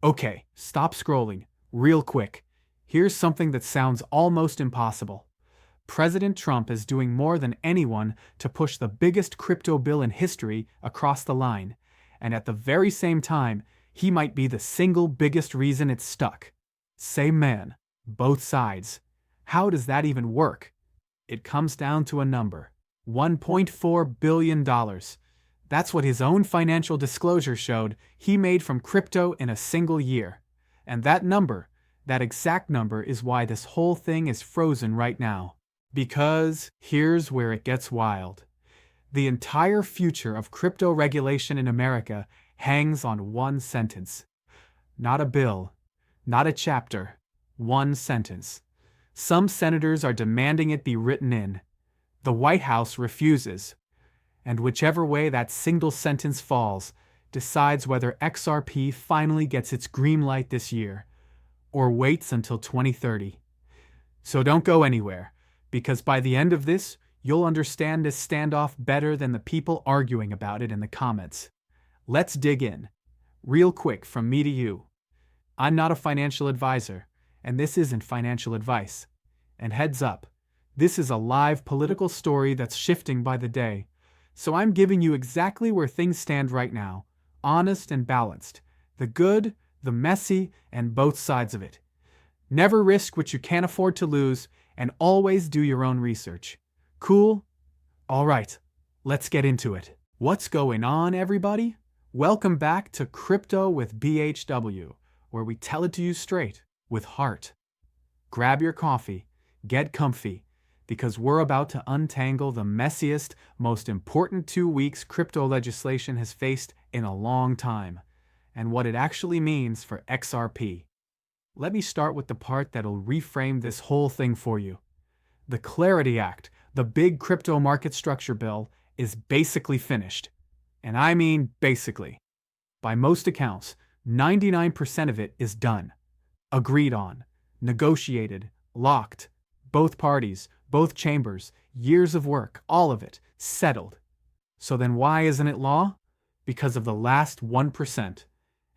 Okay, stop scrolling. Real quick. Here's something that sounds almost impossible. President Trump is doing more than anyone to push the biggest crypto bill in history across the line, and at the very same time, he might be the single biggest reason it's stuck. Same man, both sides. How does that even work? It comes down to a number. $1.4 billion. That's what his own financial disclosure showed he made from crypto in a single year. And that number, that exact number, is why this whole thing is frozen right now. Because here's where it gets wild. The entire future of crypto regulation in America hangs on one sentence. Not a bill, not a chapter, one sentence. Some senators are demanding it be written in. The White House refuses. And whichever way that single sentence falls decides whether XRP finally gets its green light this year, or waits until 2030. So don't go anywhere, because by the end of this, you'll understand this standoff better than the people arguing about it in the comments. Let's dig in. Real quick from me to you. I'm not a financial advisor, and this isn't financial advice. And heads up, this is a live political story that's shifting by the day. So I'm giving you exactly where things stand right now, honest and balanced, the good, the messy, and both sides of it. Never risk what you can't afford to lose, and always do your own research. Cool? All right, let's get into it. What's going on, everybody? Welcome back to Crypto with BHW, where we tell it to you straight, with heart. Grab your coffee, get comfy, because we're about to untangle the messiest, most important 2 weeks crypto legislation has faced in a long time, and what it actually means for XRP. Let me start with the part that'll reframe this whole thing for you. The Clarity Act, the big crypto market structure bill, is basically finished. And I mean basically. By most accounts, 99% of it is done. Agreed on. Negotiated. Locked. Both parties, both chambers, years of work, all of it, settled. So then why isn't it law? Because of the last 1%.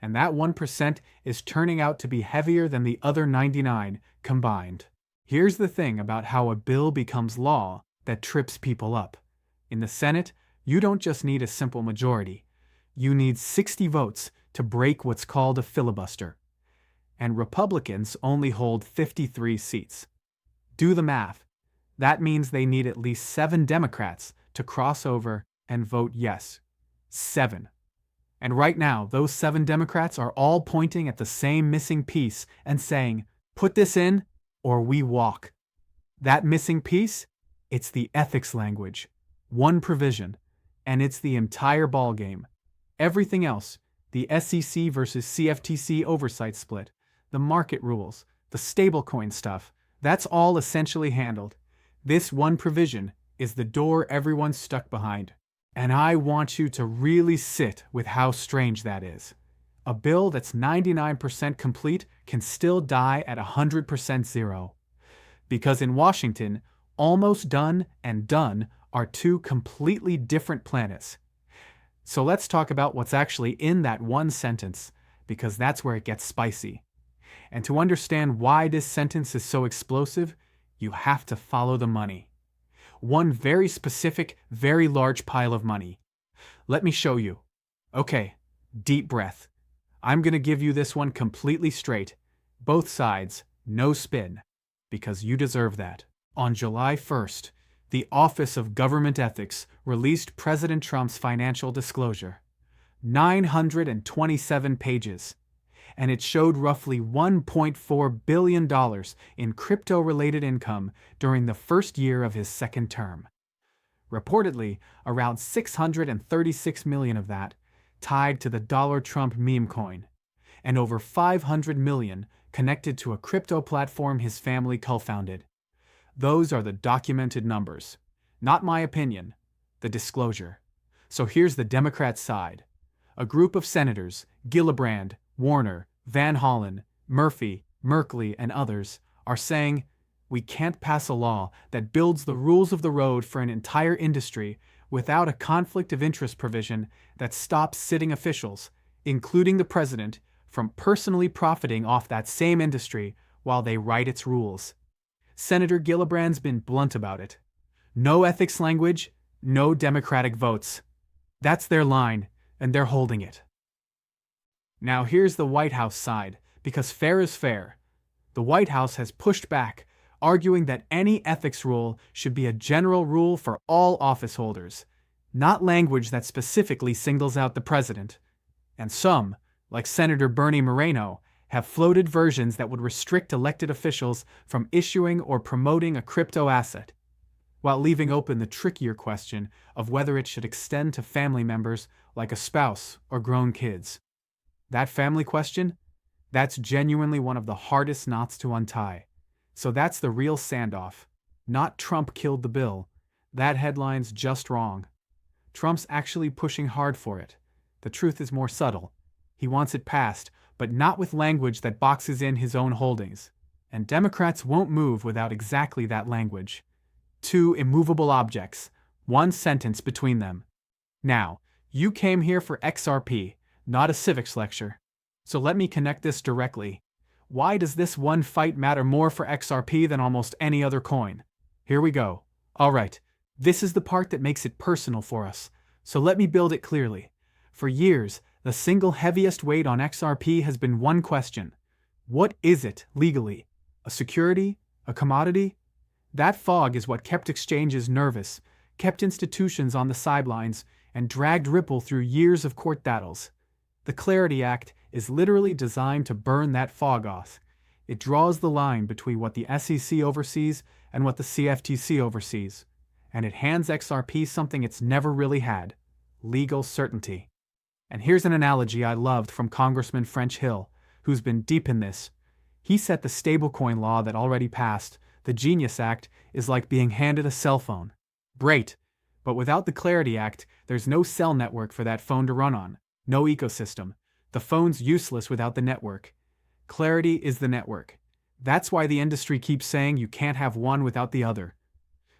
And that 1% is turning out to be heavier than the other 99 combined. Here's the thing about how a bill becomes law that trips people up. In the Senate, you don't just need a simple majority. You need 60 votes to break what's called a filibuster. And Republicans only hold 53 seats. Do the math. That means they need at least 7 Democrats to cross over and vote yes. 7. And right now, those 7 Democrats are all pointing at the same missing piece and saying, put this in or we walk. That missing piece? It's the ethics language. One provision. And it's the entire ballgame. Everything else, the SEC versus CFTC oversight split, the market rules, the stablecoin stuff, that's all essentially handled. This one provision is the door everyone's stuck behind. And I want you to really sit with how strange that is. A bill that's 99% complete can still die at 100% zero. Because in Washington, almost done and done are two completely different planets. So let's talk about what's actually in that one sentence, because that's where it gets spicy. And to understand why this sentence is so explosive, you have to follow the money. One very specific, very large pile of money. Let me show you. Okay, deep breath. I'm going to give you this one completely straight. Both sides, no spin, because you deserve that. On July 1st, the Office of Government Ethics released President Trump's financial disclosure. 927 pages. And it showed roughly $1.4 billion in crypto-related income during the first year of his second term. Reportedly, around $636 million of that tied to the Dollar Trump meme coin, and over $500 million connected to a crypto platform his family co-founded. Those are the documented numbers. Not my opinion, the disclosure. So here's the Democrat side. A group of senators, Gillibrand, Warner, Van Hollen, Murphy, Merkley, and others, are saying, we can't pass a law that builds the rules of the road for an entire industry without a conflict of interest provision that stops sitting officials, including the president, from personally profiting off that same industry while they write its rules. Senator Gillibrand's been blunt about it. No ethics language, no democratic votes. That's their line, and they're holding it. Now here's the White House side, because fair is fair. The White House has pushed back, arguing that any ethics rule should be a general rule for all office holders, not language that specifically singles out the president. And some, like Senator Bernie Moreno, have floated versions that would restrict elected officials from issuing or promoting a crypto asset, while leaving open the trickier question of whether it should extend to family members like a spouse or grown kids. That family question? That's genuinely one of the hardest knots to untie. So that's the real standoff. Not Trump killed the bill. That headline's just wrong. Trump's actually pushing hard for it. The truth is more subtle. He wants it passed, but not with language that boxes in his own holdings. And Democrats won't move without exactly that language. Two immovable objects, one sentence between them. Now, you came here for XRP, not a civics lecture. So let me connect this directly. Why does this one fight matter more for XRP than almost any other coin? Here we go. Alright, this is the part that makes it personal for us. So let me build it clearly. For years, the single heaviest weight on XRP has been one question. What is it legally? A security? A commodity? That fog is what kept exchanges nervous, kept institutions on the sidelines, and dragged Ripple through years of court battles. The Clarity Act is literally designed to burn that fog off. It draws the line between what the SEC oversees and what the CFTC oversees, and it hands XRP something it's never really had: legal certainty. And here's an analogy I loved from Congressman French Hill, who's been deep in this. He said the stablecoin law that already passed, the Genius Act, is like being handed a cell phone. Great, but without the Clarity Act, there's no cell network for that phone to run on, no ecosystem. The phone's useless without the network. Clarity is the network. That's why the industry keeps saying you can't have one without the other.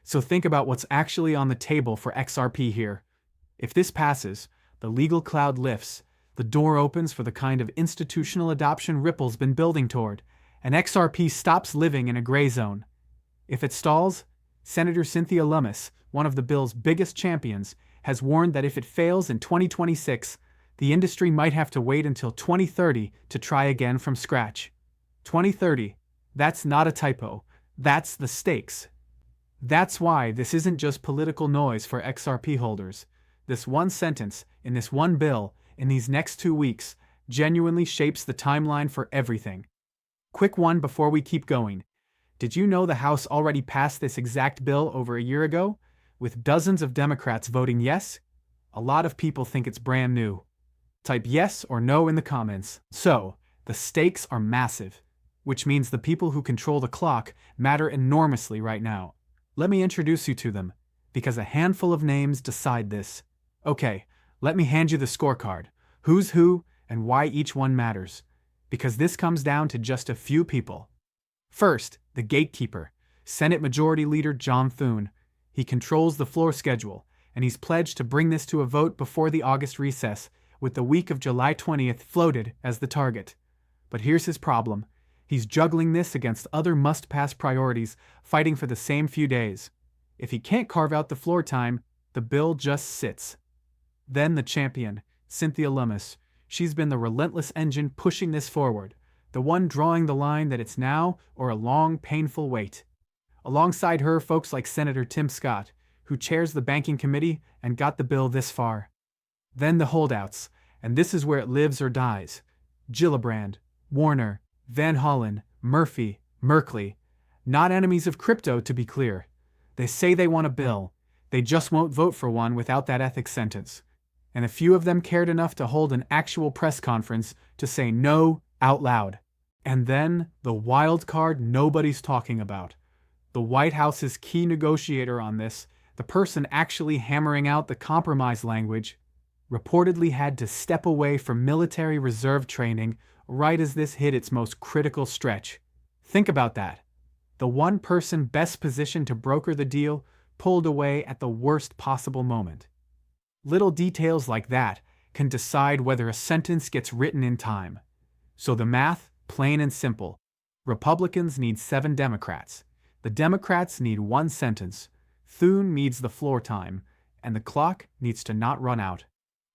So think about what's actually on the table for XRP here. If this passes, the legal cloud lifts, the door opens for the kind of institutional adoption Ripple's been building toward, and XRP stops living in a gray zone. If it stalls, Senator Cynthia Lummis, one of the bill's biggest champions, has warned that if it fails in 2026, the industry might have to wait until 2030 to try again from scratch. 2030, that's not a typo, that's the stakes. That's why this isn't just political noise for XRP holders. This one sentence, in this one bill, in these next 2 weeks, genuinely shapes the timeline for everything. Quick one before we keep going. Did you know the House already passed this exact bill over a year ago, with dozens of Democrats voting yes? A lot of people think it's brand new. Type yes or no in the comments. So, the stakes are massive, which means the people who control the clock matter enormously right now. Let me introduce you to them, because a handful of names decide this. Okay, let me hand you the scorecard. Who's who and why each one matters. Because this comes down to just a few people. First, the gatekeeper, Senate Majority Leader John Thune. He controls the floor schedule, and he's pledged to bring this to a vote before the August recess, with the week of July 20th floated as the target. But here's his problem. He's juggling this against other must-pass priorities, fighting for the same few days. If he can't carve out the floor time, the bill just sits. Then the champion, Cynthia Lummis. She's been the relentless engine pushing this forward, the one drawing the line that it's now or a long, painful wait. Alongside her, folks like Senator Tim Scott, who chairs the Banking Committee and got the bill this far. Then the holdouts, and this is where it lives or dies. Gillibrand, Warner, Van Hollen, Murphy, Merkley. Not enemies of crypto, to be clear. They say they want a bill. They just won't vote for one without that ethics sentence. And a few of them cared enough to hold an actual press conference to say no out loud. And then the wild card nobody's talking about. The White House's key negotiator on this, the person actually hammering out the compromise language, reportedly had to step away from military reserve training right as this hit its most critical stretch. Think about that. The one person best positioned to broker the deal pulled away at the worst possible moment. Little details like that can decide whether a sentence gets written in time. So the math, plain and simple. Republicans need 7 Democrats. The Democrats need 1 sentence. Thune needs the floor time, and the clock needs to not run out.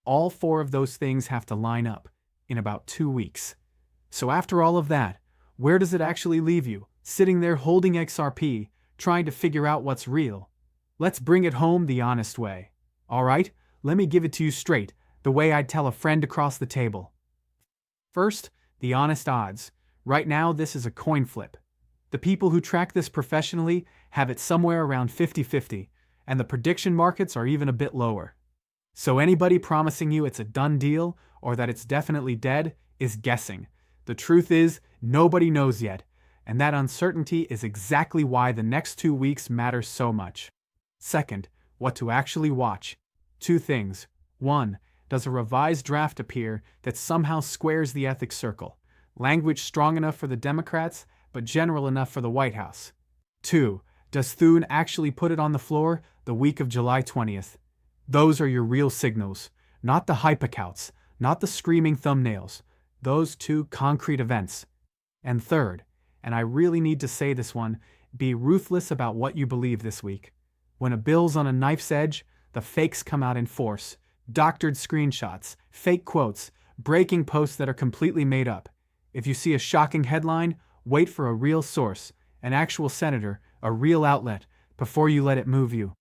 All 4 of those things have to line up in about 2 weeks. So after all of that, where does it actually leave you? Sitting there holding XRP, trying to figure out what's real. Let's bring it home the honest way. Alright, let me give it to you straight, the way I'd tell a friend across the table. First, the honest odds. Right now, this is a coin flip. The people who track this professionally have it somewhere around 50-50, and the prediction markets are even a bit lower. So anybody promising you it's a done deal or that it's definitely dead is guessing. The truth is, nobody knows yet, and that uncertainty is exactly why the next 2 weeks matter so much. Second, what to actually watch. 2 things. 1. Does a revised draft appear that somehow squares the ethics circle? Language strong enough for the Democrats, but general enough for the White House. 2. Does Thune actually put it on the floor the week of July 20th? Those are your real signals, not the hype accounts, not the screaming thumbnails. Those 2 concrete events. And third, and I really need to say this one, be ruthless about what you believe this week. When a bill's on a knife's edge, the fakes come out in force. Doctored screenshots, fake quotes, breaking posts that are completely made up. If you see a shocking headline, wait for a real source, an actual senator, a real outlet, before you let it move you.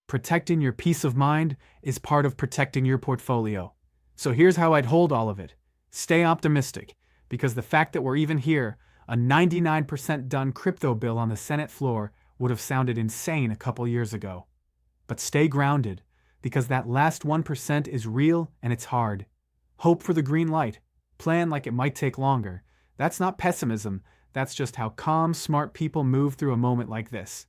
Protecting your peace of mind is part of protecting your portfolio. So here's how I'd hold all of it. Stay optimistic, because the fact that we're even here, a 99% done crypto bill on the Senate floor would have sounded insane a couple years ago. But stay grounded, because that last 1% is real and it's hard. Hope for the green light. Plan like it might take longer. That's not pessimism, that's just how calm, smart people move through a moment like this.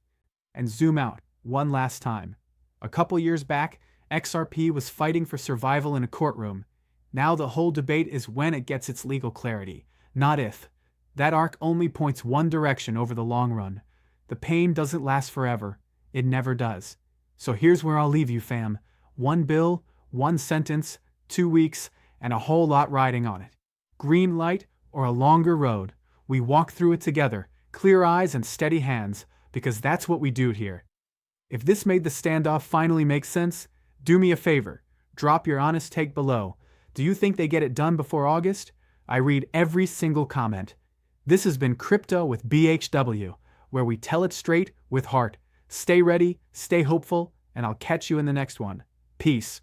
And zoom out, one last time. A couple years back, XRP was fighting for survival in a courtroom. Now the whole debate is when it gets its legal clarity, not if. That arc only points one direction over the long run. The pain doesn't last forever. It never does. So here's where I'll leave you, fam. 1 bill, 1 sentence, 2 weeks, and a whole lot riding on it. Green light or a longer road. We walk through it together, clear eyes and steady hands, because that's what we do here. If this made the standoff finally make sense, do me a favor. Drop your honest take below. Do you think they get it done before August? I read every single comment. This has been Crypto with BHW, where we tell it straight with heart. Stay ready, stay hopeful, and I'll catch you in the next one. Peace.